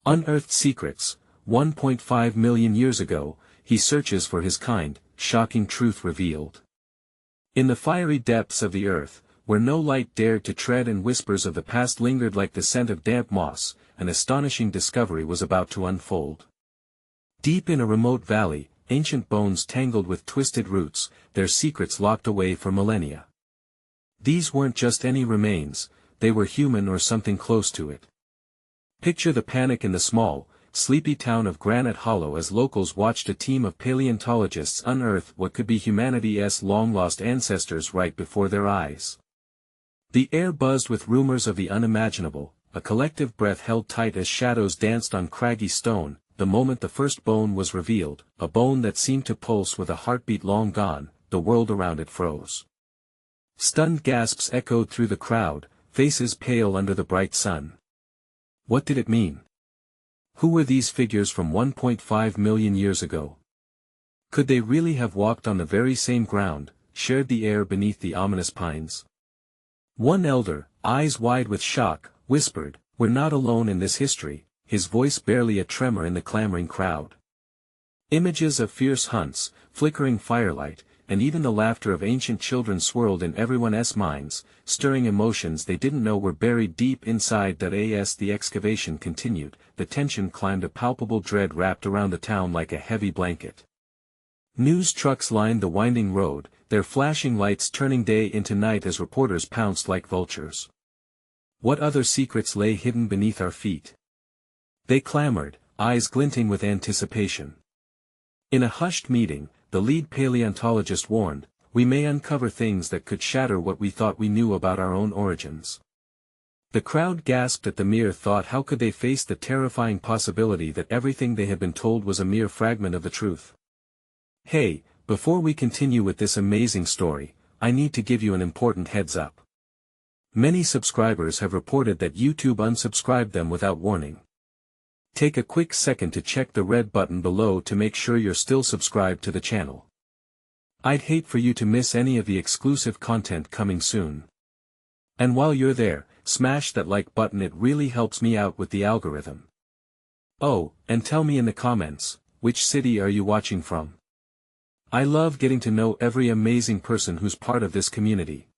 Unearthed secrets. 1.5 million years ago, he searches for his kind, shocking truth revealed. In the fiery depths of the earth, where no light dared to tread and whispers of the past lingered like the scent of damp moss, an astonishing discovery was about to unfold. Deep in a remote valley, ancient bones tangled with twisted roots, their secrets locked away for millennia. These weren't just any remains, they were human or something close to it. Picture the panic in the small, sleepy town of Granite Hollow as locals watched a team of paleontologists unearth what could be humanity's long-lost ancestors right before their eyes. The air buzzed with rumors of the unimaginable, a collective breath held tight as shadows danced on craggy stone. The moment the first bone was revealed, a bone that seemed to pulse with a heartbeat long gone, the world around it froze. Stunned gasps echoed through the crowd, faces pale under the bright sun. What did it mean? Who were these figures from 1.5 million years ago? Could they really have walked on the very same ground, shared the air beneath the ominous pines? One elder, eyes wide with shock, whispered, "We're not alone in this history," his voice barely a tremor in the clamoring crowd. Images of fierce hunts, flickering firelight, and even the laughter of ancient children swirled in everyone's minds, stirring emotions they didn't know were buried deep inside. As the excavation continued, the tension climbed, a palpable dread wrapped around the town like a heavy blanket. News trucks lined the winding road, their flashing lights turning day into night as reporters pounced like vultures. What other secrets lay hidden beneath our feet? They clamored, eyes glinting with anticipation. In a hushed meeting, the lead paleontologist warned, "We may uncover things that could shatter what we thought we knew about our own origins." The crowd gasped at the mere thought. How could they face the terrifying possibility that everything they had been told was a mere fragment of the truth? Hey, before we continue with this amazing story, I need to give you an important heads up. Many subscribers have reported that YouTube unsubscribed them without warning. Take a quick second to check the red button below to make sure you're still subscribed to the channel. I'd hate for you to miss any of the exclusive content coming soon. And while you're there, smash that like button, it really helps me out with the algorithm. Oh, and tell me in the comments, which city are you watching from? I love getting to know every amazing person who's part of this community.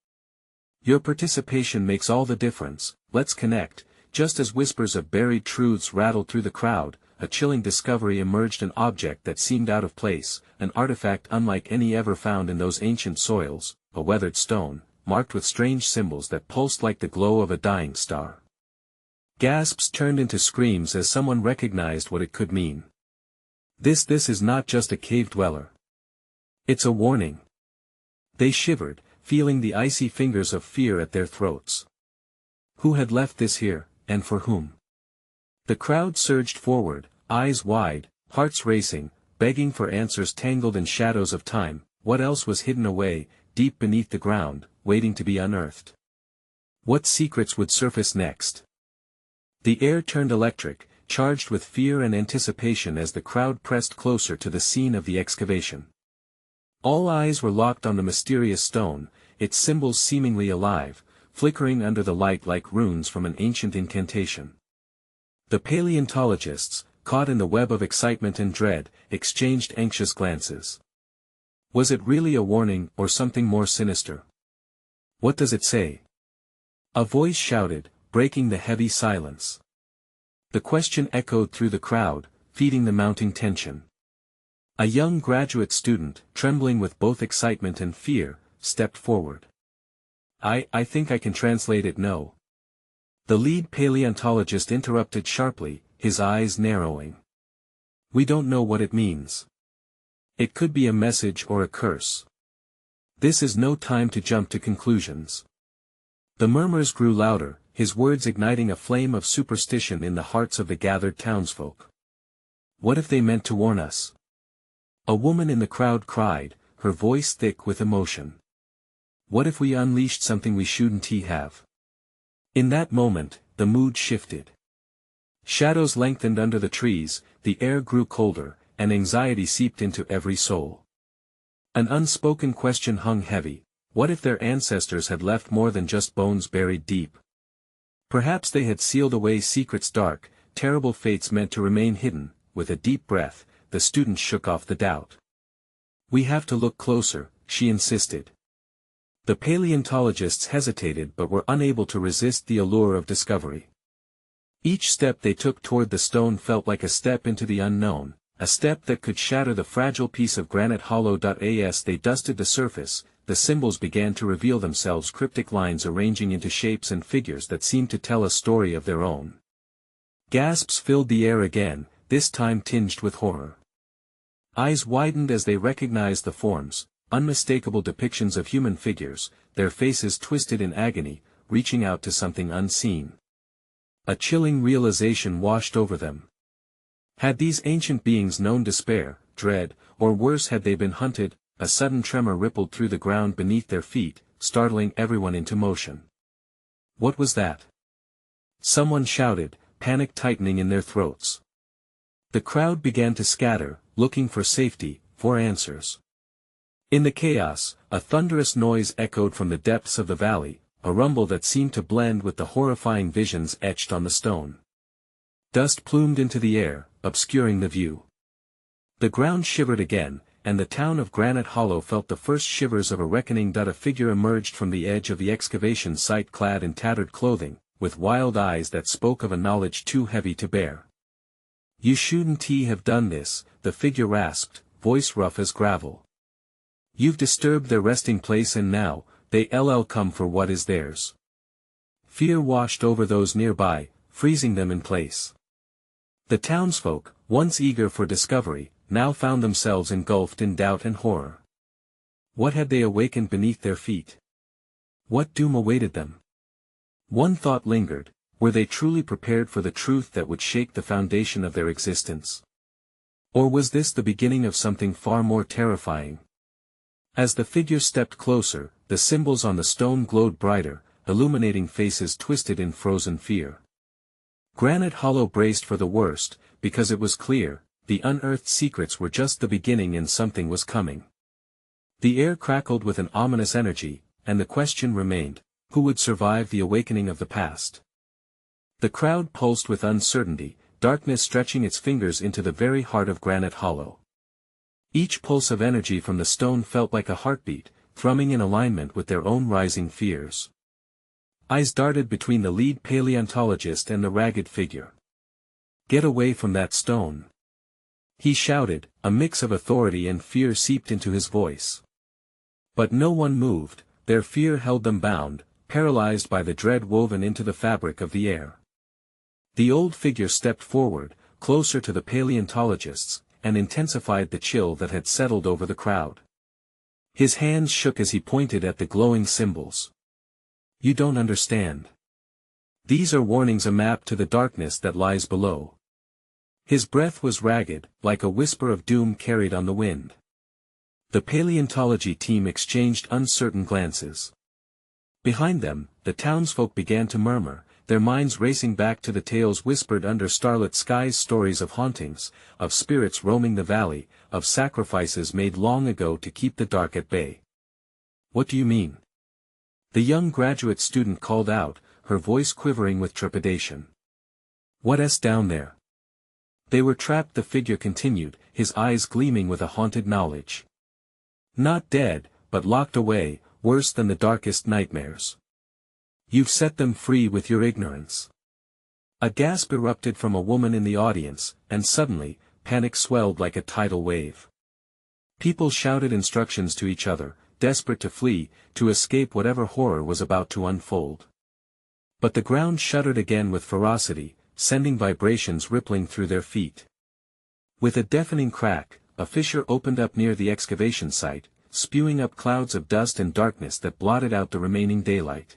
Your participation makes all the difference. Let's connect. Just as whispers of buried truths rattled through the crowd, a chilling discovery emerged, an object that seemed out of place, an artifact unlike any ever found in those ancient soils, a weathered stone, marked with strange symbols that pulsed like the glow of a dying star. Gasps turned into screams as someone recognized what it could mean. This is not just a cave dweller. It's a warning. They shivered, feeling the icy fingers of fear at their throats. Who had left this here? And for whom? The crowd surged forward, eyes wide, hearts racing, begging for answers tangled in shadows of time. What else was hidden away, deep beneath the ground, waiting to be unearthed? What secrets would surface next? The air turned electric, charged with fear and anticipation as the crowd pressed closer to the scene of the excavation. All eyes were locked on the mysterious stone, its symbols seemingly alive, flickering under the light like runes from an ancient incantation. The paleontologists, caught in the web of excitement and dread, exchanged anxious glances. Was it really a warning or something more sinister? What does it say? A voice shouted, breaking the heavy silence. The question echoed through the crowd, feeding the mounting tension. A young graduate student, trembling with both excitement and fear, stepped forward. I think I can translate it. No. The lead paleontologist interrupted sharply, his eyes narrowing. We don't know what it means. It could be a message or a curse. This is no time to jump to conclusions. The murmurs grew louder, his words igniting a flame of superstition in the hearts of the gathered townsfolk. What if they meant to warn us? A woman in the crowd cried, her voice thick with emotion. What if we unleashed something we shouldn't have? In that moment, the mood shifted. Shadows lengthened under the trees, the air grew colder, and anxiety seeped into every soul. An unspoken question hung heavy. What if their ancestors had left more than just bones buried deep? Perhaps they had sealed away secrets dark, terrible fates meant to remain hidden. With a deep breath, the student shook off the doubt. "We have to look closer," she insisted. The paleontologists hesitated but were unable to resist the allure of discovery. Each step they took toward the stone felt like a step into the unknown, a step that could shatter the fragile piece of granite hollow. As they dusted the surface, the symbols began to reveal themselves, cryptic lines arranging into shapes and figures that seemed to tell a story of their own. Gasps filled the air again, this time tinged with horror. Eyes widened as they recognized the forms, unmistakable depictions of human figures, their faces twisted in agony, reaching out to something unseen. A chilling realization washed over them. Had these ancient beings known despair, dread, or worse, had they been hunted? A sudden tremor rippled through the ground beneath their feet, startling everyone into motion. What was that? Someone shouted, panic tightening in their throats. The crowd began to scatter, looking for safety, for answers. In the chaos, a thunderous noise echoed from the depths of the valley, a rumble that seemed to blend with the horrifying visions etched on the stone. Dust plumed into the air, obscuring the view. The ground shivered again, and the town of Granite Hollow felt the first shivers of a reckoning. A figure emerged from the edge of the excavation site, clad in tattered clothing, with wild eyes that spoke of a knowledge too heavy to bear. "You shouldn't have done this," the figure rasped, voice rough as gravel. "You've disturbed their resting place and now, they'll come for what is theirs." Fear washed over those nearby, freezing them in place. The townsfolk, once eager for discovery, now found themselves engulfed in doubt and horror. What had they awakened beneath their feet? What doom awaited them? One thought lingered: were they truly prepared for the truth that would shake the foundation of their existence? Or was this the beginning of something far more terrifying? As the figure stepped closer, the symbols on the stone glowed brighter, illuminating faces twisted in frozen fear. Granite Hollow braced for the worst, because it was clear, the unearthed secrets were just the beginning and something was coming. The air crackled with an ominous energy, and the question remained: who would survive the awakening of the past? The crowd pulsed with uncertainty, darkness stretching its fingers into the very heart of Granite Hollow. Each pulse of energy from the stone felt like a heartbeat, thrumming in alignment with their own rising fears. Eyes darted between the lead paleontologist and the ragged figure. "Get away from that stone!" he shouted, a mix of authority and fear seeped into his voice. But no one moved, their fear held them bound, paralyzed by the dread woven into the fabric of the air. The old figure stepped forward, closer to the paleontologists, and intensified the chill that had settled over the crowd. His hands shook as he pointed at the glowing symbols. "You don't understand. These are warnings, a map to the darkness that lies below." His breath was ragged, like a whisper of doom carried on the wind. The paleontology team exchanged uncertain glances. Behind them, the townsfolk began to murmur, their minds racing back to the tales whispered under starlit skies, stories of hauntings, of spirits roaming the valley, of sacrifices made long ago to keep the dark at bay. "What do you mean?" the young graduate student called out, her voice quivering with trepidation. "What's down there?" "They were trapped," the figure continued, his eyes gleaming with a haunted knowledge. "Not dead, but locked away, worse than the darkest nightmares. You've set them free with your ignorance." A gasp erupted from a woman in the audience, and suddenly, panic swelled like a tidal wave. People shouted instructions to each other, desperate to flee, to escape whatever horror was about to unfold. But the ground shuddered again with ferocity, sending vibrations rippling through their feet. With a deafening crack, a fissure opened up near the excavation site, spewing up clouds of dust and darkness that blotted out the remaining daylight.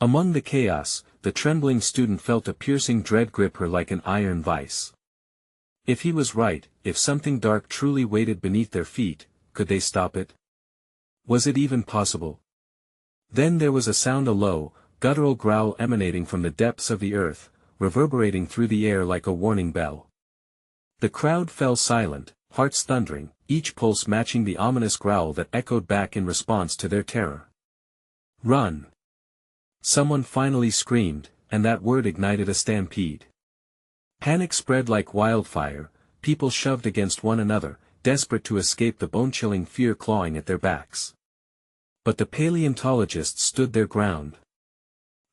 Among the chaos, the trembling student felt a piercing dread grip her like an iron vice. If he was right, if something dark truly waited beneath their feet, could they stop it? Was it even possible? Then there was a sound, a low, guttural growl emanating from the depths of the earth, reverberating through the air like a warning bell. The crowd fell silent, hearts thundering, each pulse matching the ominous growl that echoed back in response to their terror. "Run!" someone finally screamed, and that word ignited a stampede. Panic spread like wildfire, people shoved against one another, desperate to escape the bone-chilling fear clawing at their backs. But the paleontologists stood their ground.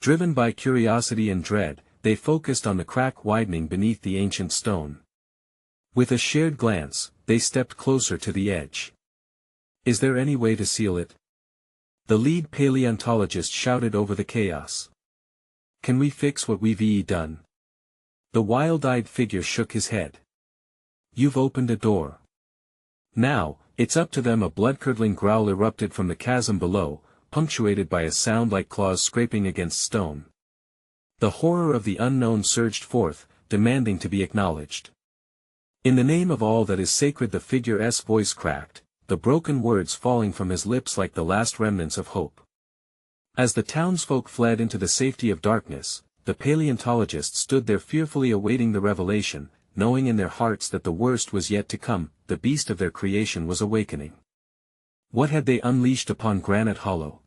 Driven by curiosity and dread, they focused on the crack widening beneath the ancient stone. With a shared glance, they stepped closer to the edge. "Is there any way to seal it?" The lead paleontologist shouted over the chaos. "Can we fix what we've done?" The wild-eyed figure shook his head. "You've opened a door. Now, it's up to them." A blood-curdling growl erupted from the chasm below, punctuated by a sound like claws scraping against stone. The horror of the unknown surged forth, demanding to be acknowledged. "In the name of all that is sacred," the figure's voice cracked, the broken words falling from his lips like the last remnants of hope. As the townsfolk fled into the safety of darkness, the paleontologists stood there fearfully awaiting the revelation, knowing in their hearts that the worst was yet to come. The beast of their creation was awakening. What had they unleashed upon Granite Hollow?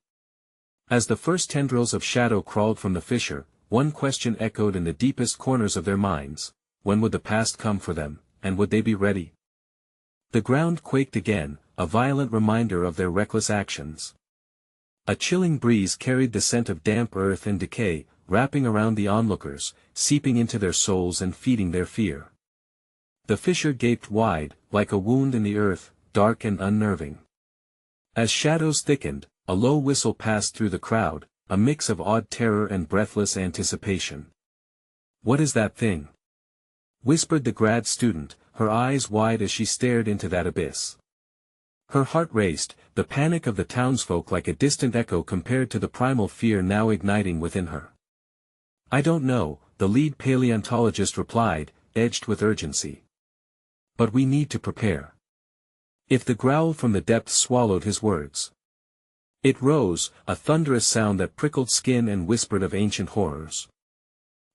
As the first tendrils of shadow crawled from the fissure, one question echoed in the deepest corners of their minds: when would the past come for them, and would they be ready? The ground quaked again, a violent reminder of their reckless actions. A chilling breeze carried the scent of damp earth and decay, wrapping around the onlookers, seeping into their souls and feeding their fear. The fissure gaped wide, like a wound in the earth, dark and unnerving. As shadows thickened, a low whistle passed through the crowd, a mix of awed terror and breathless anticipation. "What is that thing?" whispered the grad student, her eyes wide as she stared into that abyss. Her heart raced, the panic of the townsfolk like a distant echo compared to the primal fear now igniting within her. "I don't know," the lead paleontologist replied, edged with urgency. "But we need to prepare." If the growl from the depths swallowed his words. It rose, a thunderous sound that prickled skin and whispered of ancient horrors.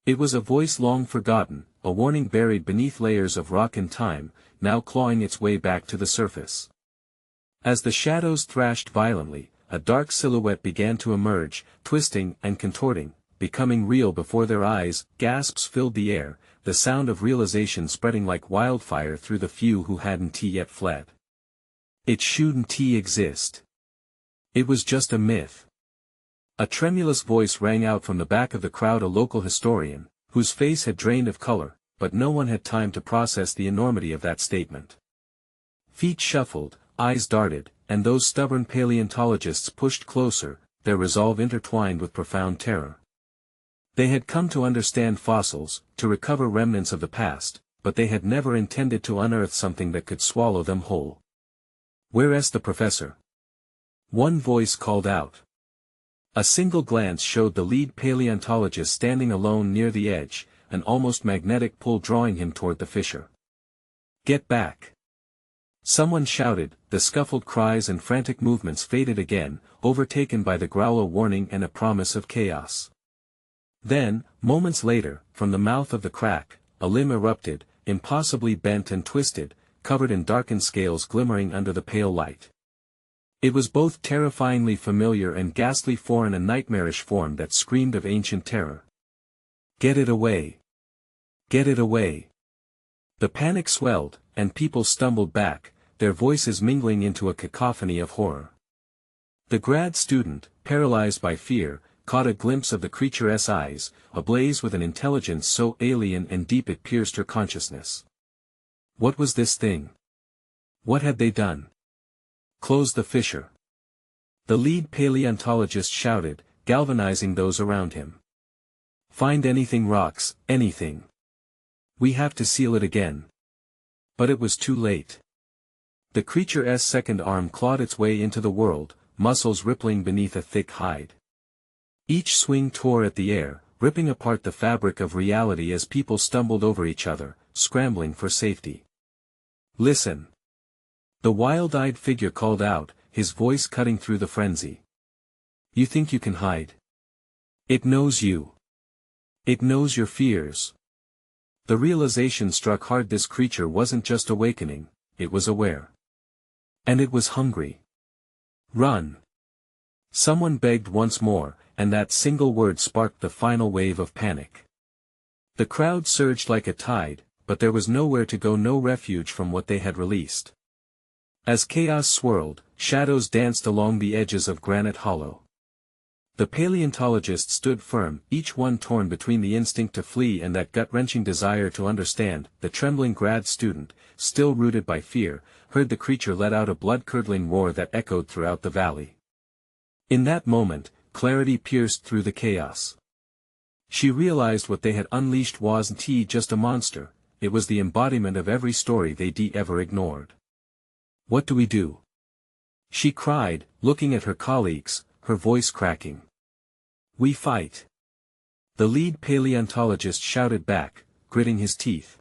It was a voice long forgotten, a warning buried beneath layers of rock and time, now clawing its way back to the surface. As the shadows thrashed violently, a dark silhouette began to emerge, twisting and contorting, becoming real before their eyes. Gasps filled the air, the sound of realization spreading like wildfire through the few who hadn't yet fled. It shouldn't exist. It was just a myth. A tremulous voice rang out from the back of the crowd, a local historian, whose face had drained of color, but no one had time to process the enormity of that statement. Feet shuffled, eyes darted, and those stubborn paleontologists pushed closer, their resolve intertwined with profound terror. They had come to understand fossils, to recover remnants of the past, but they had never intended to unearth something that could swallow them whole. "Where's the professor?" one voice called out. A single glance showed the lead paleontologist standing alone near the edge, an almost magnetic pull drawing him toward the fissure. "Get back!" someone shouted. The scuffled cries and frantic movements faded again, overtaken by the growl, a warning and a promise of chaos. Then, moments later, from the mouth of the crack, a limb erupted, impossibly bent and twisted, covered in darkened scales glimmering under the pale light. It was both terrifyingly familiar and ghastly foreign, a nightmarish form that screamed of ancient terror. "Get it away! Get it away!" The panic swelled, and people stumbled back, their voices mingling into a cacophony of horror. The grad student, paralyzed by fear, caught a glimpse of the creature's eyes, ablaze with an intelligence so alien and deep it pierced her consciousness. What was this thing? What had they done? "Close the fissure!" the lead paleontologist shouted, galvanizing those around him. "Find anything, rocks, anything. We have to seal it again." But it was too late. The creature's second arm clawed its way into the world, muscles rippling beneath a thick hide. Each swing tore at the air, ripping apart the fabric of reality as people stumbled over each other, scrambling for safety. "Listen!" the wild-eyed figure called out, his voice cutting through the frenzy. "You think you can hide? It knows you. It knows your fears." The realization struck hard. This creature wasn't just awakening, it was aware. And it was hungry. "Run!" someone begged once more, and that single word sparked the final wave of panic. The crowd surged like a tide, but there was nowhere to go, no refuge from what they had released. As chaos swirled, shadows danced along the edges of Granite Hollow. The paleontologists stood firm, each one torn between the instinct to flee and that gut-wrenching desire to understand. The trembling grad student, still rooted by fear, heard the creature let out a blood-curdling roar that echoed throughout the valley. In that moment, clarity pierced through the chaos. She realized what they had unleashed wasn't just a monster, it was the embodiment of every story they'd ever ignored. "What do we do?" she cried, looking at her colleagues, her voice cracking. "We fight," the lead paleontologist shouted back, gritting his teeth.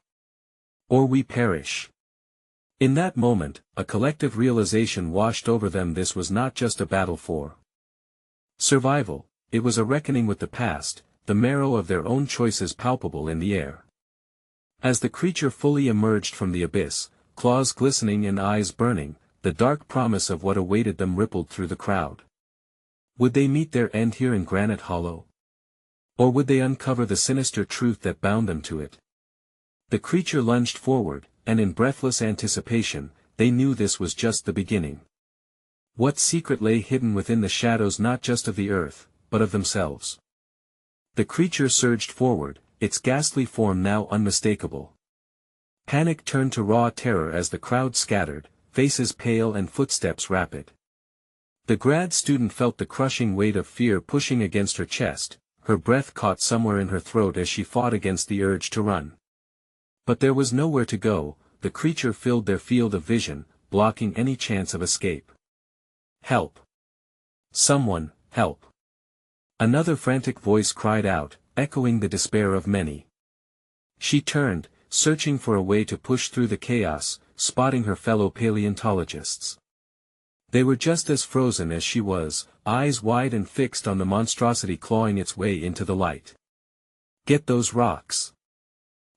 "Or we perish." In that moment, a collective realization washed over them. This was not just a battle for survival, it was a reckoning with the past, the marrow of their own choices palpable in the air. As the creature fully emerged from the abyss, claws glistening and eyes burning, the dark promise of what awaited them rippled through the crowd. Would they meet their end here in Granite Hollow? Or would they uncover the sinister truth that bound them to it? The creature lunged forward, and in breathless anticipation, they knew this was just the beginning. What secret lay hidden within the shadows, not just of the earth, but of themselves? The creature surged forward, its ghastly form now unmistakable. Panic turned to raw terror as the crowd scattered, faces pale and footsteps rapid. The grad student felt the crushing weight of fear pushing against her chest, her breath caught somewhere in her throat as she fought against the urge to run. But there was nowhere to go, the creature filled their field of vision, blocking any chance of escape. "Help! Someone, help!" Another frantic voice cried out, echoing the despair of many. She turned, searching for a way to push through the chaos, spotting her fellow paleontologists. They were just as frozen as she was, eyes wide and fixed on the monstrosity clawing its way into the light. "Get those rocks!"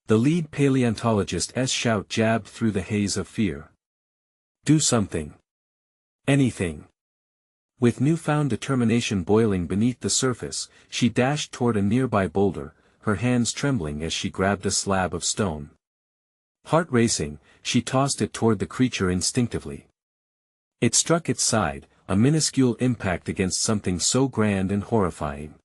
The lead paleontologist's shout jabbed through the haze of fear. "Do something! Anything!" With newfound determination boiling beneath the surface, she dashed toward a nearby boulder, her hands trembling as she grabbed a slab of stone. Heart racing, she tossed it toward the creature instinctively. It struck its side, a minuscule impact against something so grand and horrifying.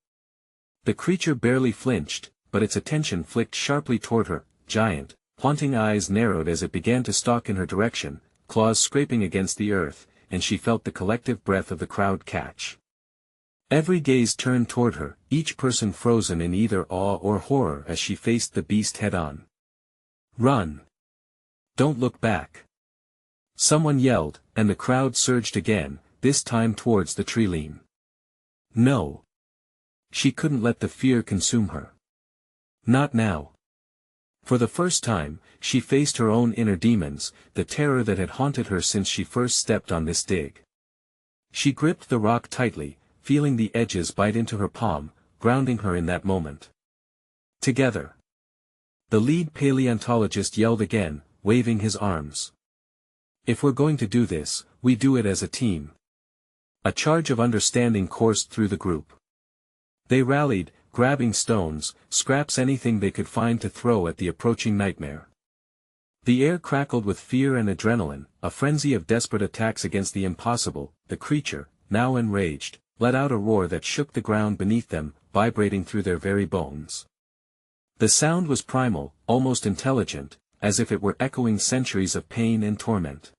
The creature barely flinched, but its attention flicked sharply toward her, giant, haunting eyes narrowed as it began to stalk in her direction, claws scraping against the earth, and she felt the collective breath of the crowd catch. Every gaze turned toward her, each person frozen in either awe or horror as she faced the beast head-on. "Run! Don't look back!" Someone yelled, and the crowd surged again, this time towards the tree-line. No! She couldn't let the fear consume her. Not now. For the first time, she faced her own inner demons, the terror that had haunted her since she first stepped on this dig. She gripped the rock tightly, feeling the edges bite into her palm, grounding her in that moment. "Together!" The lead paleontologist yelled again, waving his arms. "If we're going to do this, we do it as a team." A charge of understanding coursed through the group. They rallied, grabbing stones, scraps, anything they could find to throw at the approaching nightmare. The air crackled with fear and adrenaline, a frenzy of desperate attacks against the impossible. The creature, now enraged, let out a roar that shook the ground beneath them, vibrating through their very bones. The sound was primal, almost intelligent, as if it were echoing centuries of pain and torment.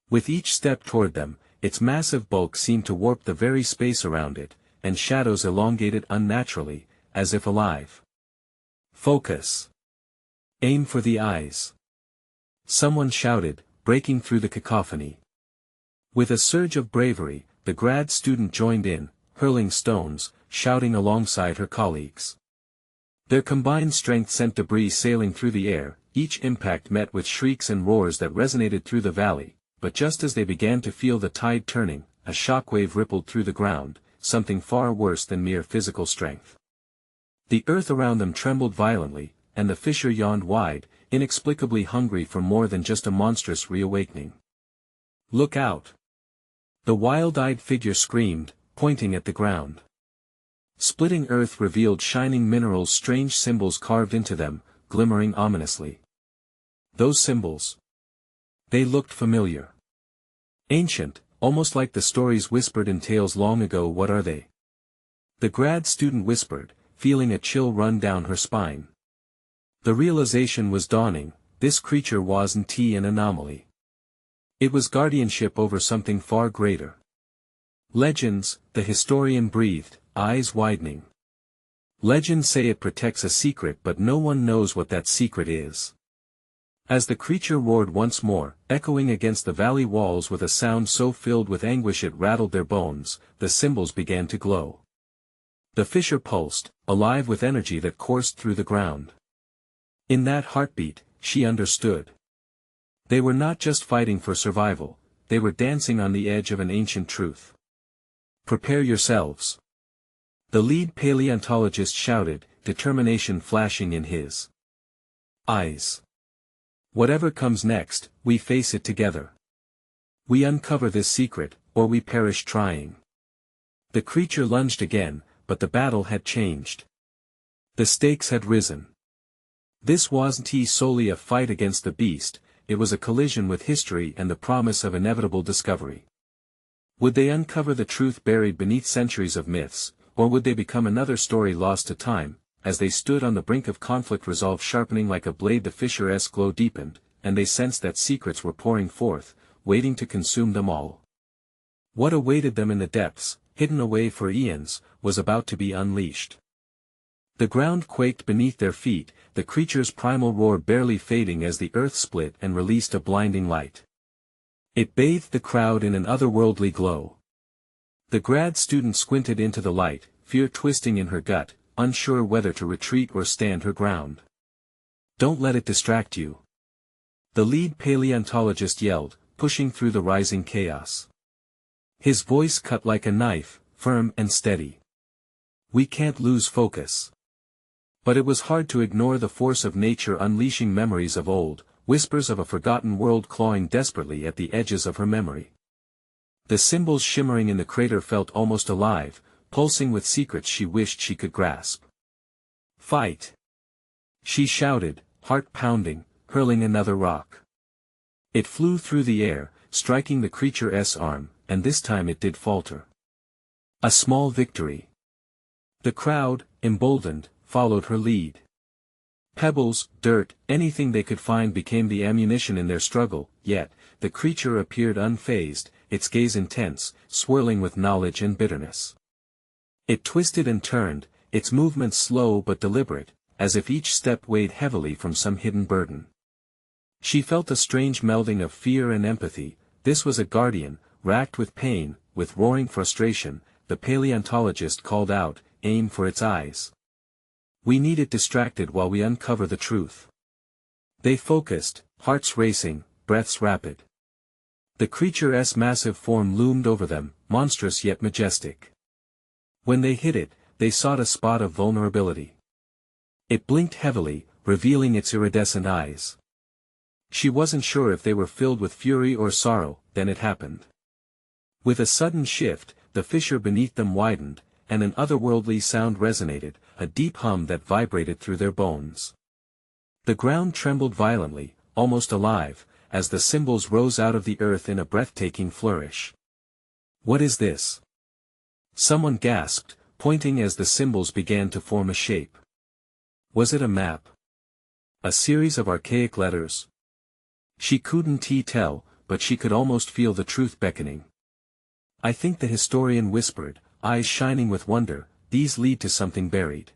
With each step toward them, its massive bulk seemed to warp the very space around it, and shadows elongated unnaturally, as if alive. "Focus! Aim for the eyes!" Someone shouted, breaking through the cacophony. With a surge of bravery, the grad student joined in, hurling stones, shouting alongside her colleagues. Their combined strength sent debris sailing through the air, each impact met with shrieks and roars that resonated through the valley, but just as they began to feel the tide turning, a shockwave rippled through the ground, something far worse than mere physical strength. The earth around them trembled violently, and the fissure yawned wide, inexplicably hungry for more than just a monstrous reawakening. "Look out!" The wild-eyed figure screamed, pointing at the ground. Splitting earth revealed shining minerals, strange symbols carved into them, glimmering ominously. Those symbols. They looked familiar. Ancient, almost like the stories whispered in tales long ago. What are they? The grad student whispered, feeling a chill run down her spine. The realization was dawning, this creature wasn't an anomaly. It was guardianship over something far greater. Legends, the historian breathed, eyes widening. Legends say it protects a secret, but no one knows what that secret is. As the creature roared once more, echoing against the valley walls with a sound so filled with anguish it rattled their bones, the symbols began to glow. The fissure pulsed, alive with energy that coursed through the ground. In that heartbeat, she understood. They were not just fighting for survival, they were dancing on the edge of an ancient truth. Prepare yourselves. The lead paleontologist shouted, determination flashing in his eyes. Whatever comes next, we face it together. We uncover this secret, or we perish trying. The creature lunged again, but the battle had changed. The stakes had risen. This wasn't solely a fight against the beast, it was a collision with history and the promise of inevitable discovery. Would they uncover the truth buried beneath centuries of myths, or would they become another story lost to time? As they stood on the brink of conflict, resolve sharpening like a blade, the fissure's glow deepened, and they sensed that secrets were pouring forth, waiting to consume them all. What awaited them in the depths, hidden away for eons, was about to be unleashed. The ground quaked beneath their feet, the creature's primal roar barely fading as the earth split and released a blinding light. It bathed the crowd in an otherworldly glow. The grad student squinted into the light, fear twisting in her gut, unsure whether to retreat or stand her ground. Don't let it distract you. The lead paleontologist yelled, pushing through the rising chaos. His voice cut like a knife, firm and steady. We can't lose focus. But it was hard to ignore the force of nature unleashing memories of old, whispers of a forgotten world clawing desperately at the edges of her memory. The symbols shimmering in the crater felt almost alive, pulsing with secrets she wished she could grasp. Fight! She shouted, heart pounding, hurling another rock. It flew through the air, striking the creature's arm, and this time it did falter. A small victory. The crowd, emboldened, followed her lead. Pebbles, dirt, anything they could find became the ammunition in their struggle, yet, the creature appeared unfazed, its gaze intense, swirling with knowledge and bitterness. It twisted and turned, its movements slow but deliberate, as if each step weighed heavily from some hidden burden. She felt a strange melding of fear and empathy. This was a guardian, racked with pain, with roaring frustration. The paleontologist called out, aim for its eyes. We need it distracted while we uncover the truth. They focused, hearts racing, breaths rapid. The creature's massive form loomed over them, monstrous yet majestic. When they hit it, they sought a spot of vulnerability. It blinked heavily, revealing its iridescent eyes. She wasn't sure if they were filled with fury or sorrow. Then it happened. With a sudden shift, the fissure beneath them widened, and an otherworldly sound resonated, a deep hum that vibrated through their bones. The ground trembled violently, almost alive, as the symbols rose out of the earth in a breathtaking flourish. What is this? Someone gasped, pointing as the symbols began to form a shape. Was it a map? A series of archaic letters? She couldn't tell, but she could almost feel the truth beckoning. I think the historian whispered, eyes shining with wonder, these lead to something buried.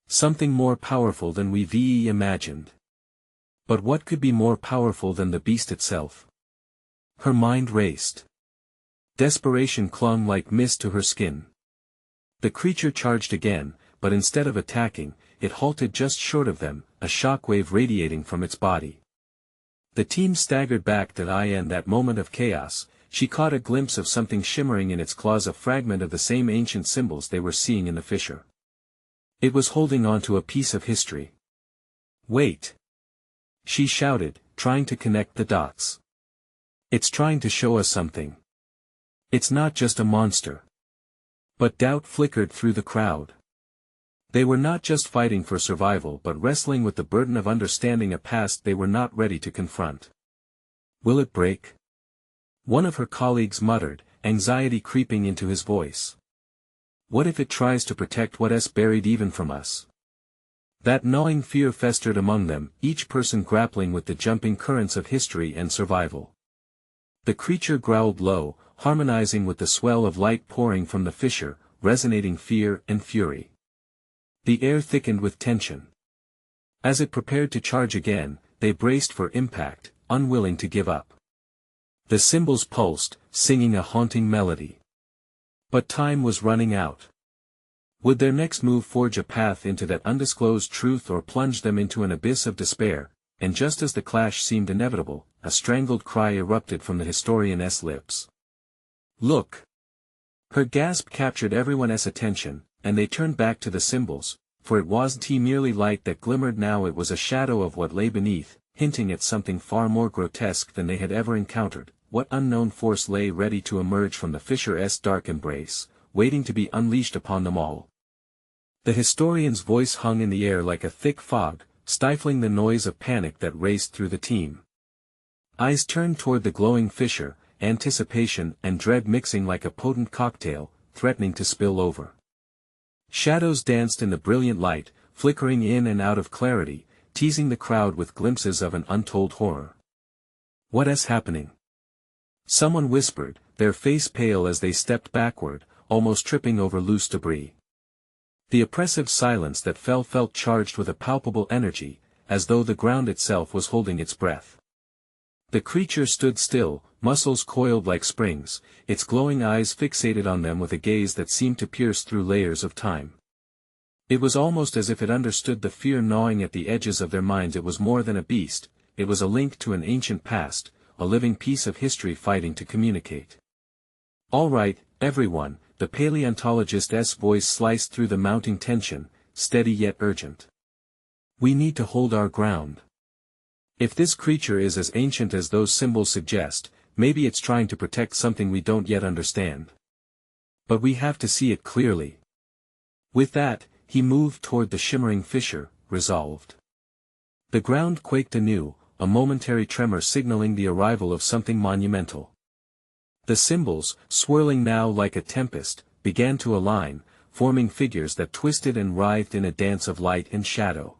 Something more powerful than we've imagined. But what could be more powerful than the beast itself? Her mind raced. Desperation clung like mist to her skin. The creature charged again, but instead of attacking, it halted just short of them, a shockwave radiating from its body. The team staggered back in that moment of chaos. She caught a glimpse of something shimmering in its claws, a fragment of the same ancient symbols they were seeing in the fissure. It was holding on to a piece of history. Wait! She shouted, trying to connect the dots. It's trying to show us something. It's not just a monster. But doubt flickered through the crowd. They were not just fighting for survival but wrestling with the burden of understanding a past they were not ready to confront. Will it break? One of her colleagues muttered, anxiety creeping into his voice. What if it tries to protect what's buried even from us? That gnawing fear festered among them, each person grappling with the jumping currents of history and survival. The creature growled low, harmonizing with the swell of light pouring from the fissure, resonating fear and fury. The air thickened with tension. As it prepared to charge again, they braced for impact, unwilling to give up. The cymbals pulsed, singing a haunting melody. But time was running out. Would their next move forge a path into that undisclosed truth or plunge them into an abyss of despair? And just as the clash seemed inevitable, a strangled cry erupted from the historian's lips. Look! Her gasp captured everyone's attention, and they turned back to the symbols, for it wasn't merely light that glimmered now, it was a shadow of what lay beneath, hinting at something far more grotesque than they had ever encountered. What unknown force lay ready to emerge from the fissure's dark embrace, waiting to be unleashed upon them all? The historian's voice hung in the air like a thick fog, stifling the noise of panic that raced through the team. Eyes turned toward the glowing fissure, anticipation and dread mixing like a potent cocktail, threatening to spill over. Shadows danced in the brilliant light, flickering in and out of clarity, teasing the crowd with glimpses of an untold horror. What's happening? Someone whispered, their face pale as they stepped backward, almost tripping over loose debris. The oppressive silence that felt charged with a palpable energy, as though the ground itself was holding its breath. The creature stood still, muscles coiled like springs, its glowing eyes fixated on them with a gaze that seemed to pierce through layers of time. It was almost as if it understood the fear gnawing at the edges of their minds. It was more than a beast, it was a link to an ancient past, a living piece of history fighting to communicate. All right, everyone, the paleontologist's voice sliced through the mounting tension, steady yet urgent. We need to hold our ground. If this creature is as ancient as those symbols suggest, maybe it's trying to protect something we don't yet understand. But we have to see it clearly. With that, he moved toward the shimmering fissure, resolved. The ground quaked anew, a momentary tremor signaling the arrival of something monumental. The symbols, swirling now like a tempest, began to align, forming figures that twisted and writhed in a dance of light and shadow.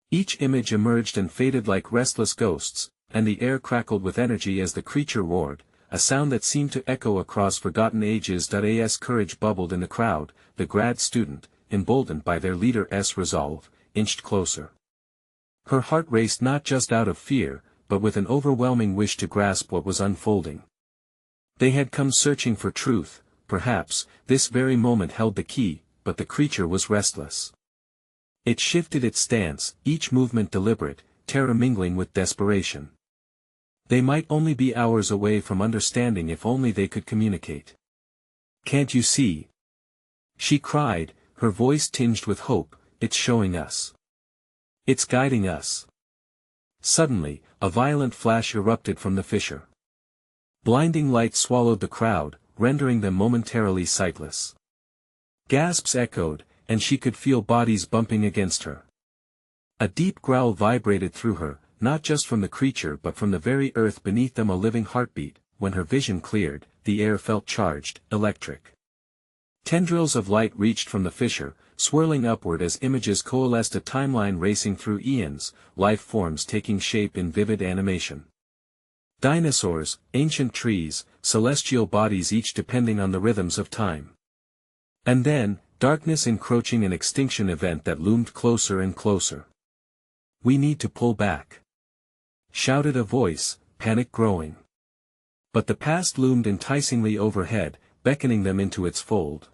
Each image emerged and faded like restless ghosts, and the air crackled with energy as the creature roared, a sound that seemed to echo across forgotten ages. As courage bubbled in the crowd, the grad student, emboldened by their leader's resolve, inched closer. Her heart raced not just out of fear, but with an overwhelming wish to grasp what was unfolding. They had come searching for truth, perhaps, this very moment held the key, but the creature was restless. It shifted its stance, each movement deliberate, terror mingling with desperation. They might only be hours away from understanding if only they could communicate. Can't you see? She cried, her voice tinged with hope, it's showing us. It's guiding us. Suddenly, a violent flash erupted from the fissure. Blinding light swallowed the crowd, rendering them momentarily sightless. Gasps echoed, and she could feel bodies bumping against her. A deep growl vibrated through her, not just from the creature but from the very earth beneath them, a living heartbeat. When her vision cleared, the air felt charged, electric. Tendrils of light reached from the fissure, swirling upward as images coalesced, a timeline racing through eons, life forms taking shape in vivid animation. Dinosaurs, ancient trees, celestial bodies, each depending on the rhythms of time. And then, darkness encroaching, an extinction event that loomed closer and closer. We need to pull back, shouted a voice, panic growing. But the past loomed enticingly overhead, beckoning them into its fold.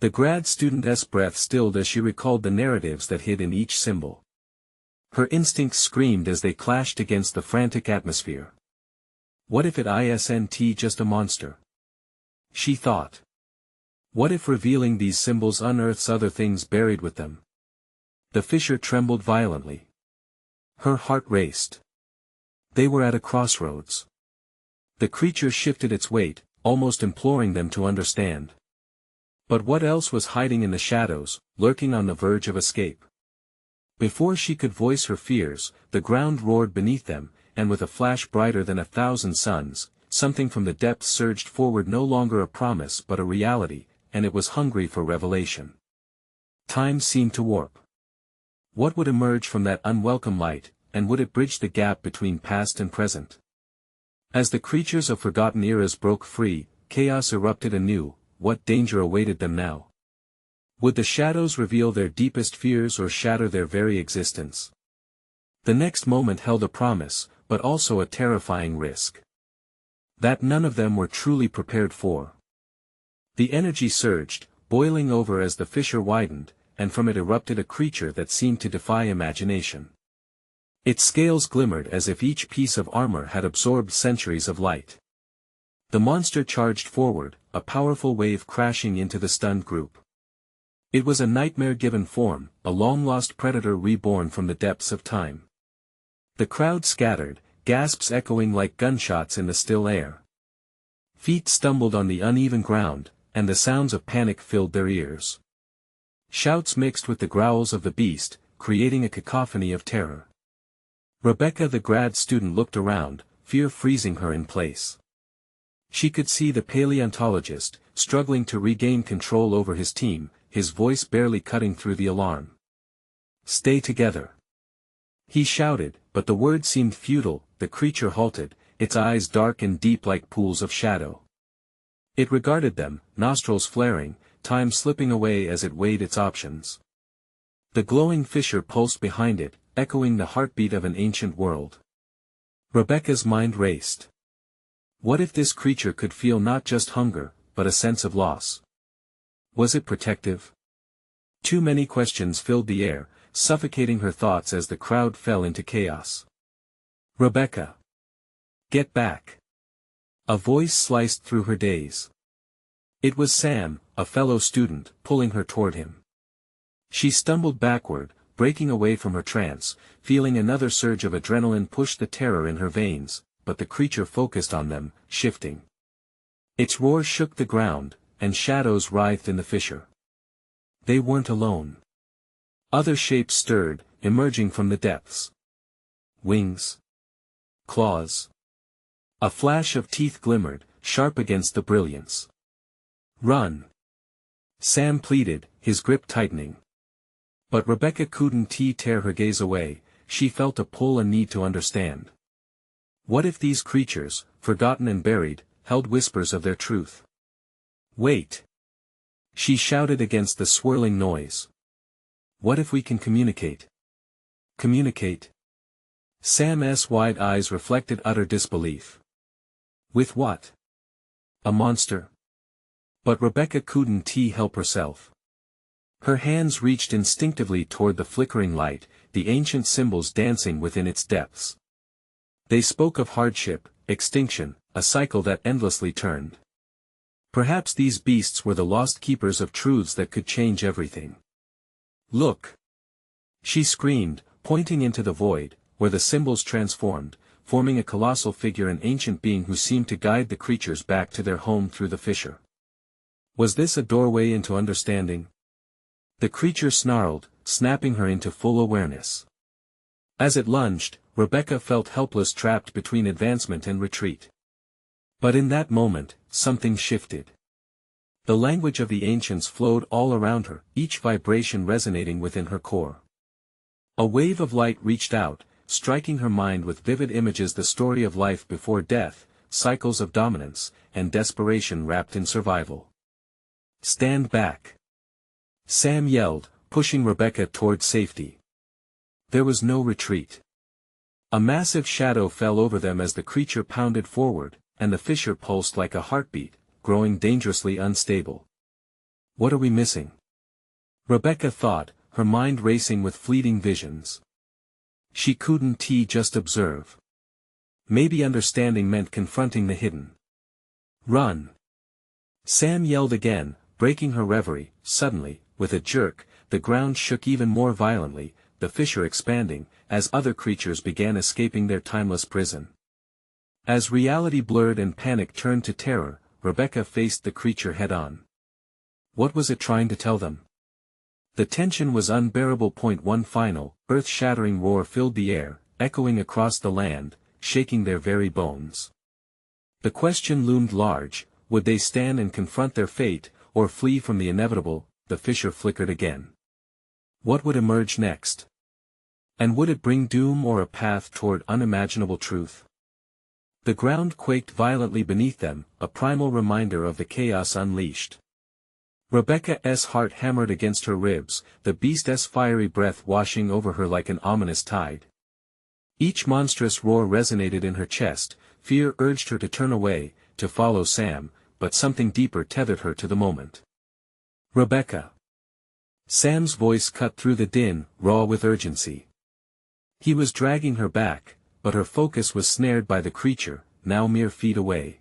The grad student's breath stilled as she recalled the narratives that hid in each symbol. Her instincts screamed as they clashed against the frantic atmosphere. What if it isn't just a monster? She thought. What if revealing these symbols unearths other things buried with them? The fissure trembled violently. Her heart raced. They were at a crossroads. The creature shifted its weight, almost imploring them to understand. But what else was hiding in the shadows, lurking on the verge of escape? Before she could voice her fears, the ground roared beneath them, and with a flash brighter than 1,000 suns, something from the depths surged forward, no longer a promise but a reality, and it was hungry for revelation. Time seemed to warp. What would emerge from that unwelcome light, and would it bridge the gap between past and present? As the creatures of forgotten eras broke free, chaos erupted anew. What danger awaited them now? Would the shadows reveal their deepest fears or shatter their very existence? The next moment held a promise, but also a terrifying risk that none of them were truly prepared for. The energy surged, boiling over as the fissure widened, and from it erupted a creature that seemed to defy imagination. Its scales glimmered as if each piece of armor had absorbed centuries of light. The monster charged forward, a powerful wave crashing into the stunned group. It was a nightmare-given form, a long-lost predator reborn from the depths of time. The crowd scattered, gasps echoing like gunshots in the still air. Feet stumbled on the uneven ground, and the sounds of panic filled their ears. Shouts mixed with the growls of the beast, creating a cacophony of terror. Rebecca, the grad student, looked around, fear freezing her in place. She could see the paleontologist, struggling to regain control over his team, his voice barely cutting through the alarm. "Stay together," he shouted, but the words seemed futile. The creature halted, its eyes dark and deep like pools of shadow. It regarded them, nostrils flaring, time slipping away as it weighed its options. The glowing fissure pulsed behind it, echoing the heartbeat of an ancient world. Rebecca's mind raced. What if this creature could feel not just hunger, but a sense of loss? Was it protective? Too many questions filled the air, suffocating her thoughts as the crowd fell into chaos. "Rebecca! Get back!" A voice sliced through her daze. It was Sam, a fellow student, pulling her toward him. She stumbled backward, breaking away from her trance, feeling another surge of adrenaline push the terror in her veins, but the creature focused on them, shifting. Its roar shook the ground, and shadows writhed in the fissure. They weren't alone. Other shapes stirred, emerging from the depths. Wings. Claws. A flash of teeth glimmered, sharp against the brilliance. "Run!" Sam pleaded, his grip tightening. But Rebecca couldn't tear her gaze away. She felt a pull, a need to understand. What if these creatures, forgotten and buried, held whispers of their truth? "Wait!" she shouted against the swirling noise. "What if we can communicate?" "Communicate?" Sam's wide eyes reflected utter disbelief. "With what? A monster?" But Rebecca couldn't help herself. Her hands reached instinctively toward the flickering light, the ancient symbols dancing within its depths. They spoke of hardship, extinction, a cycle that endlessly turned. Perhaps these beasts were the lost keepers of truths that could change everything. "Look!" she screamed, pointing into the void, where the symbols transformed, forming a colossal figure, an ancient being who seemed to guide the creatures back to their home through the fissure. Was this a doorway into understanding? The creature snarled, snapping her into full awareness. As it lunged, Rebecca felt helpless, trapped between advancement and retreat. But in that moment, something shifted. The language of the ancients flowed all around her, each vibration resonating within her core. A wave of light reached out, striking her mind with vivid images, the story of life before death, cycles of dominance, and desperation wrapped in survival. "Stand back!" Sam yelled, pushing Rebecca toward safety. There was no retreat. A massive shadow fell over them as the creature pounded forward, and the fissure pulsed like a heartbeat, growing dangerously unstable. "What are we missing?" Rebecca thought, her mind racing with fleeting visions. She couldn't just observe. Maybe understanding meant confronting the hidden. "Run!" Sam yelled again, breaking her reverie. Suddenly, with a jerk, the ground shook even more violently, the fissure expanding, as other creatures began escaping their timeless prison. As reality blurred and panic turned to terror, Rebecca faced the creature head-on. What was it trying to tell them? The tension was unbearable. One final, earth-shattering roar filled the air, echoing across the land, shaking their very bones. The question loomed large: would they stand and confront their fate, or flee from the inevitable? The fissure flickered again. What would emerge next? And would it bring doom or a path toward unimaginable truth? The ground quaked violently beneath them, a primal reminder of the chaos unleashed. Rebecca's heart hammered against her ribs, the beast's fiery breath washing over her like an ominous tide. Each monstrous roar resonated in her chest. Fear urged her to turn away, to follow Sam, but something deeper tethered her to the moment. "Rebecca!" Sam's voice cut through the din, raw with urgency. He was dragging her back, but her focus was snared by the creature, now mere feet away.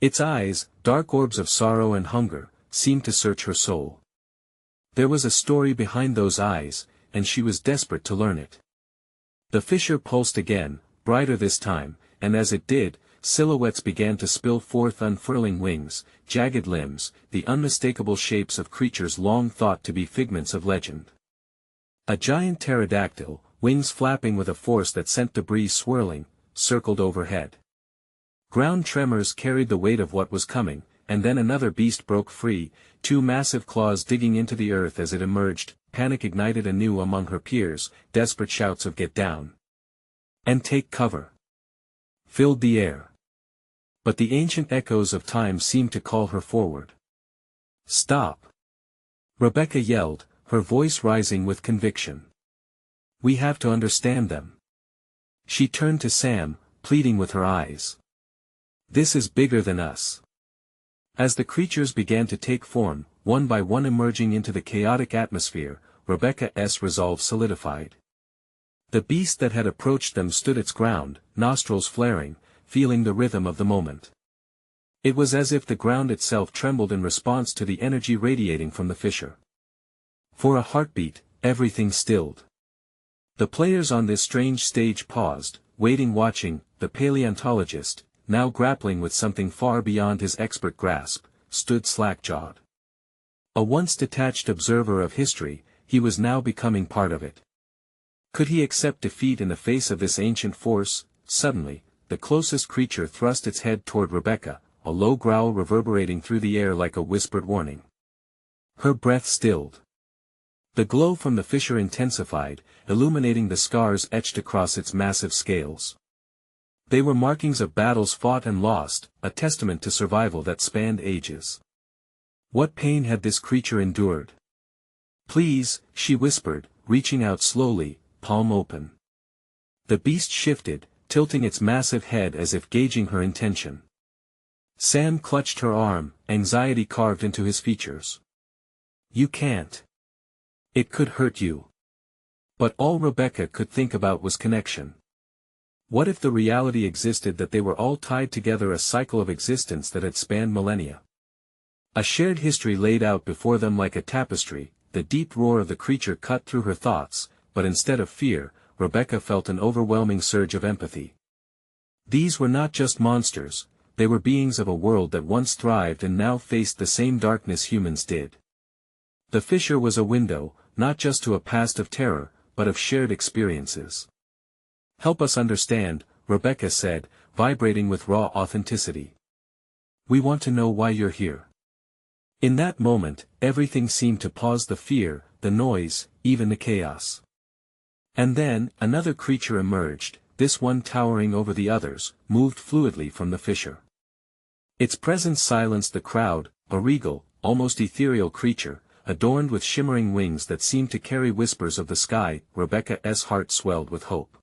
Its eyes, dark orbs of sorrow and hunger, seemed to search her soul. There was a story behind those eyes, and she was desperate to learn it. The fissure pulsed again, brighter this time, and as it did, silhouettes began to spill forth, unfurling wings, jagged limbs, the unmistakable shapes of creatures long thought to be figments of legend. A giant pterodactyl, wings flapping with a force that sent debris swirling, circled overhead. Ground tremors carried the weight of what was coming, and then another beast broke free, two massive claws digging into the earth as it emerged. Panic ignited anew among her peers, desperate shouts of "Get down!" and "Take cover!" filled the air. But the ancient echoes of time seemed to call her forward. "Stop!" Rebecca yelled, her voice rising with conviction. "We have to understand them." She turned to Sam, pleading with her eyes. "This is bigger than us." As the creatures began to take form, one by one emerging into the chaotic atmosphere, Rebecca's resolve solidified. The beast that had approached them stood its ground, nostrils flaring, feeling the rhythm of the moment. It was as if the ground itself trembled in response to the energy radiating from the fissure. For a heartbeat, everything stilled. The players on this strange stage paused, waiting, watching. The paleontologist, now grappling with something far beyond his expert grasp, stood slack-jawed. A once detached observer of history, he was now becoming part of it. Could he accept defeat in the face of this ancient force? Suddenly, the closest creature thrust its head toward Rebecca, a low growl reverberating through the air like a whispered warning. Her breath stilled. The glow from the fissure intensified, illuminating the scars etched across its massive scales. They were markings of battles fought and lost, a testament to survival that spanned ages. What pain had this creature endured? "Please," she whispered, reaching out slowly, palm open. The beast shifted, tilting its massive head as if gauging her intention. Sam clutched her arm, anxiety carved into his features. "You can't. It could hurt you." But all Rebecca could think about was connection. What if the reality existed that they were all tied together, a cycle of existence that had spanned millennia? A shared history laid out before them like a tapestry. The deep roar of the creature cut through her thoughts, but instead of fear, Rebecca felt an overwhelming surge of empathy. These were not just monsters, they were beings of a world that once thrived and now faced the same darkness humans did. The fissure was a window, not just to a past of terror, but of shared experiences. "Help us understand," Rebecca said, vibrating with raw authenticity. "We want to know why you're here." In that moment, everything seemed to pause, the fear, the noise, even the chaos. And then, another creature emerged, this one towering over the others, moved fluidly from the fissure. Its presence silenced the crowd, a regal, almost ethereal creature, adorned with shimmering wings that seemed to carry whispers of the sky. Rebecca's heart swelled with hope.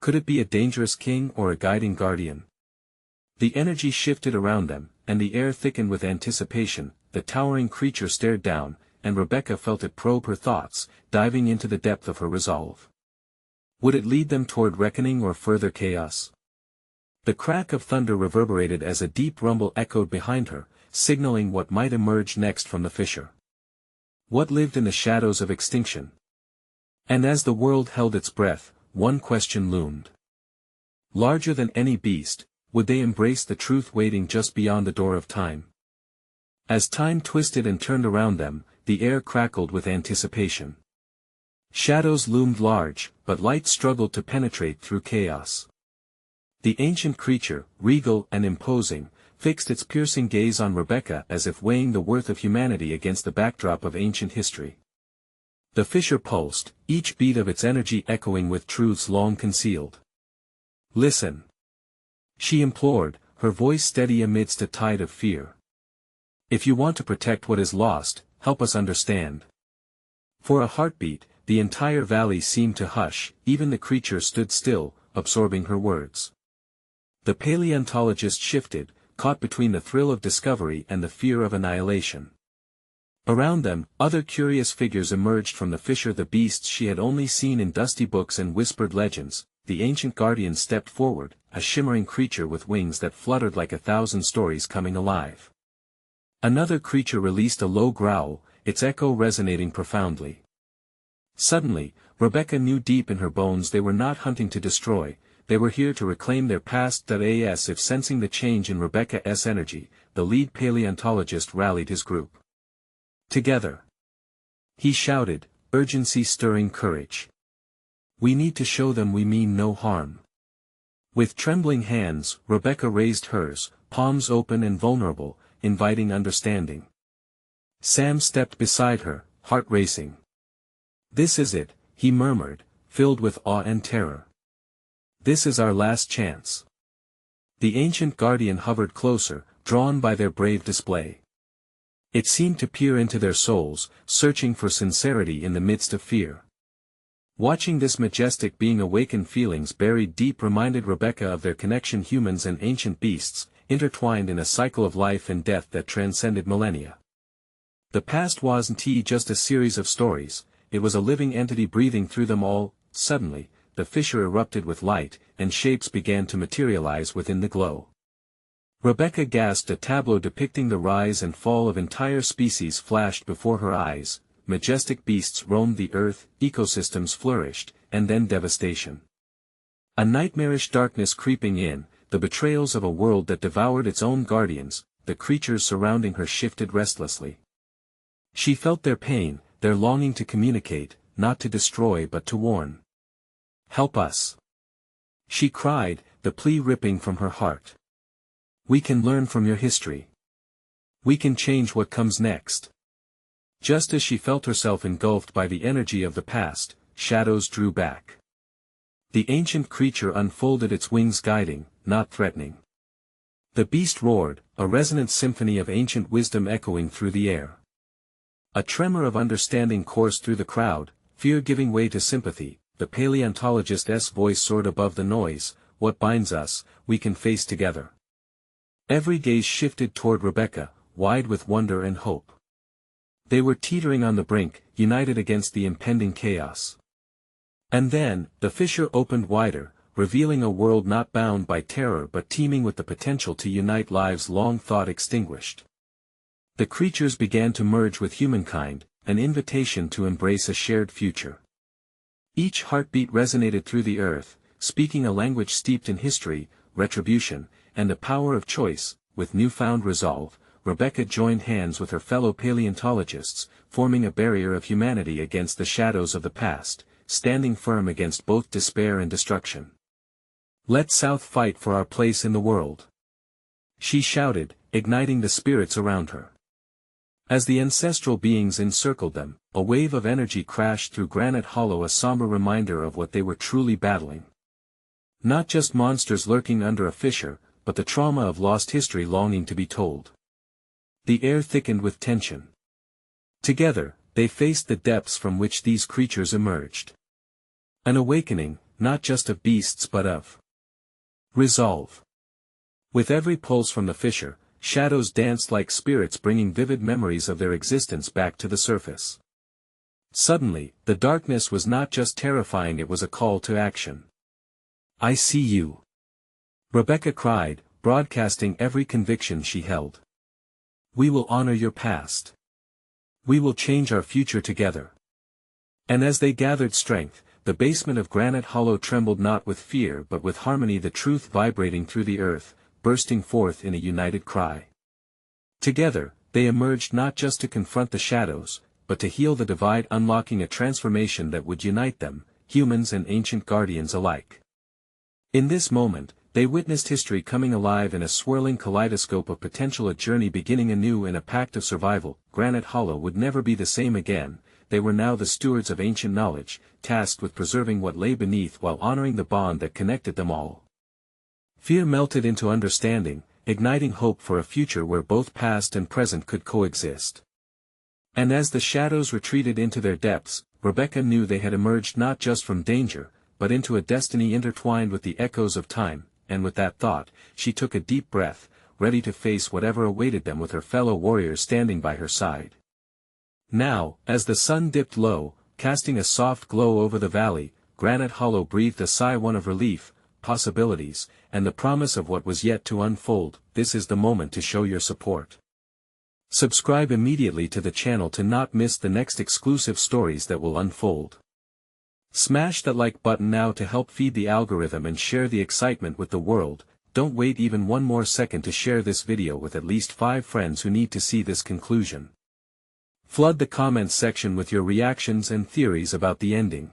Could it be a dangerous king or a guiding guardian? The energy shifted around them, and the air thickened with anticipation. The towering creature stared down, and Rebecca felt it probe her thoughts, diving into the depth of her resolve. Would it lead them toward reckoning or further chaos? The crack of thunder reverberated as a deep rumble echoed behind her, signaling what might emerge next from the fissure. What lived in the shadows of extinction? And as the world held its breath, one question loomed. Larger than any beast, would they embrace the truth waiting just beyond the door of time? As time twisted and turned around them, the air crackled with anticipation. Shadows loomed large, but light struggled to penetrate through chaos. The ancient creature, regal and imposing, fixed its piercing gaze on Rebecca as if weighing the worth of humanity against the backdrop of ancient history. The fissure pulsed, each beat of its energy echoing with truths long concealed. "Listen," she implored, her voice steady amidst a tide of fear. "If you want to protect what is lost, help us understand." For a heartbeat, the entire valley seemed to hush, even the creature stood still, absorbing her words. The paleontologist shifted, caught between the thrill of discovery and the fear of annihilation. Around them, other curious figures emerged from the fissure, the beasts she had only seen in dusty books and whispered legends. The ancient guardian stepped forward, a shimmering creature with wings that fluttered like 1,000 stories coming alive. Another creature released a low growl, its echo resonating profoundly. Suddenly, Rebecca knew deep in her bones they were not hunting to destroy, they were here to reclaim their past. As if sensing the change in Rebecca's energy, the lead paleontologist rallied his group. "Together," he shouted, urgency stirring courage. "We need to show them we mean no harm." With trembling hands, Rebecca raised hers, palms open and vulnerable, inviting understanding. Sam stepped beside her, heart racing. "This is it," he murmured, filled with awe and terror. "This is our last chance." The ancient guardian hovered closer, drawn by their brave display. It seemed to peer into their souls, searching for sincerity in the midst of fear. Watching this majestic being awaken feelings buried deep reminded Rebecca of their connection, humans and ancient beasts, intertwined in a cycle of life and death that transcended millennia. The past wasn't just a series of stories, it was a living entity breathing through them all. Suddenly, the fissure erupted with light, and shapes began to materialize within the glow. Rebecca gasped. A tableau depicting the rise and fall of entire species flashed before her eyes. Majestic beasts roamed the earth, ecosystems flourished, and then devastation. A nightmarish darkness creeping in, the betrayals of a world that devoured its own guardians. The creatures surrounding her shifted restlessly. She felt their pain, their longing to communicate, not to destroy but to warn. "Help us," she cried, the plea ripping from her heart. "We can learn from your history. We can change what comes next." Just as she felt herself engulfed by the energy of the past, shadows drew back. The ancient creature unfolded its wings, guiding, not threatening. The beast roared, a resonant symphony of ancient wisdom echoing through the air. A tremor of understanding coursed through the crowd, fear giving way to sympathy. The paleontologist's voice soared above the noise. "What binds us, we can face together." Every gaze shifted toward Rebecca, wide with wonder and hope. They were teetering on the brink, united against the impending chaos. And then, the fissure opened wider, revealing a world not bound by terror but teeming with the potential to unite lives long thought extinguished. The creatures began to merge with humankind, an invitation to embrace a shared future. Each heartbeat resonated through the earth, speaking a language steeped in history, retribution, and the power of choice. With newfound resolve, Rebecca joined hands with her fellow paleontologists, forming a barrier of humanity against the shadows of the past, standing firm against both despair and destruction. "Let South fight for our place in the world," she shouted, igniting the spirits around her. As the ancestral beings encircled them, a wave of energy crashed through Granite Hollow, a somber reminder of what they were truly battling. Not just monsters lurking under a fissure, but the trauma of lost history longing to be told. The air thickened with tension. Together, they faced the depths from which these creatures emerged. An awakening, not just of beasts but of resolve. With every pulse from the fissure, shadows danced like spirits, bringing vivid memories of their existence back to the surface. Suddenly, the darkness was not just terrifying, it was a call to action. "I see you," Rebecca cried, broadcasting every conviction she held. "We will honor your past. We will change our future together." And as they gathered strength, the basement of Granite Hollow trembled not with fear but with harmony, the truth vibrating through the earth, bursting forth in a united cry. Together, they emerged not just to confront the shadows, but to heal the divide, unlocking a transformation that would unite them, humans and ancient guardians alike. In this moment, they witnessed history coming alive in a swirling kaleidoscope of potential, a journey beginning anew in a pact of survival. Granite Hollow would never be the same again. They were now the stewards of ancient knowledge, tasked with preserving what lay beneath while honoring the bond that connected them all. Fear melted into understanding, igniting hope for a future where both past and present could coexist. And as the shadows retreated into their depths, Rebecca knew they had emerged not just from danger, but into a destiny intertwined with the echoes of time, and with that thought, she took a deep breath, ready to face whatever awaited them with her fellow warriors standing by her side. Now, as the sun dipped low, casting a soft glow over the valley, Granite Hollow breathed a sigh, one of relief, possibilities, and the promise of what was yet to unfold. This is the moment to show your support. Subscribe immediately to the channel to not miss the next exclusive stories that will unfold. Smash that like button now to help feed the algorithm and share the excitement with the world. Don't wait even one more second to share this video with at least 5 friends who need to see this conclusion. Flood the comments section with your reactions and theories about the ending.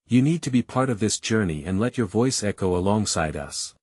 You need to be part of this journey and let your voice echo alongside us.